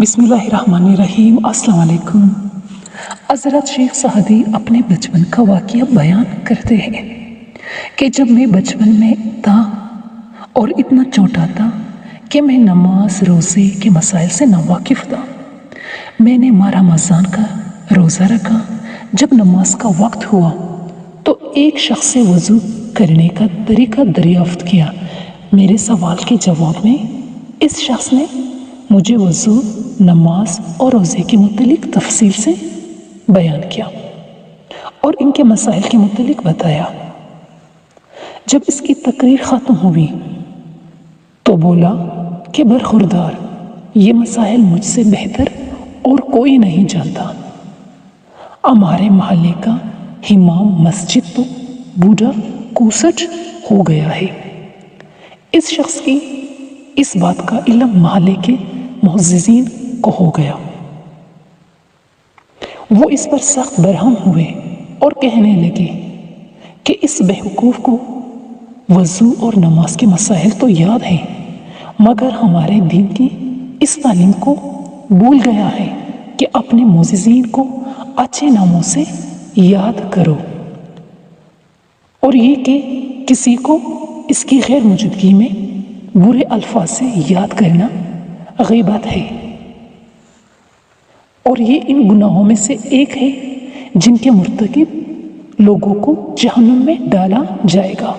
بسم اللہ الرحمن الرحیم۔ السلام علیکم۔ حضرت شیخ سعدی اپنے بچپن کا واقعہ بیان کرتے ہیں کہ جب میں بچپن میں تھا اور اتنا چھوٹا تھا کہ میں نماز روزے کے مسائل سے ناواقف تھا، میں نے ماہ رمضان کا روزہ رکھا۔ جب نماز کا وقت ہوا تو ایک شخص سے وضو کرنے کا طریقہ دریافت کیا۔ میرے سوال کے جواب میں اس شخص نے مجھے وضو، نماز اور روزے کے متعلق تفصیل سے بیان کیا اور ان کے مسائل کے متعلق بتایا۔ جب اس کی تقریر ختم ہوئی تو بولا کہ برخوردار، یہ مسائل مجھ سے بہتر اور کوئی نہیں جانتا۔ ہمارے محلے کا امام مسجد تو بوڑھا کوسٹ ہو گیا ہے۔ اس شخص کی اس بات کا علم محلے کے معززین کو ہو گیا۔ وہ اس پر سخت برہم ہوئے اور کہنے لگے کہ اس بیوقوف کو وضو اور نماز کے مسائل تو یاد ہیں، مگر ہمارے دین کی اس تعلیم کو بھول گیا ہے کہ اپنے معززین کو اچھے ناموں سے یاد کرو، اور یہ کہ کسی کو اس کی غیر موجودگی میں برے الفاظ سے یاد کرنا غیبت ہے، اور یہ ان گناہوں میں سے ایک ہے جن کے مرتکب لوگوں کو جہنم میں ڈالا جائے گا۔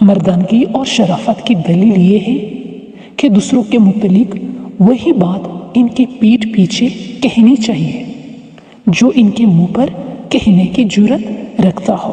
مردانگی اور شرافت کی دلیل یہ ہے کہ دوسروں کے متعلق وہی بات ان کی پیٹھ پیچھے کہنی چاہیے جو ان کے منہ پر کہنے کی جرات رکھتا ہو۔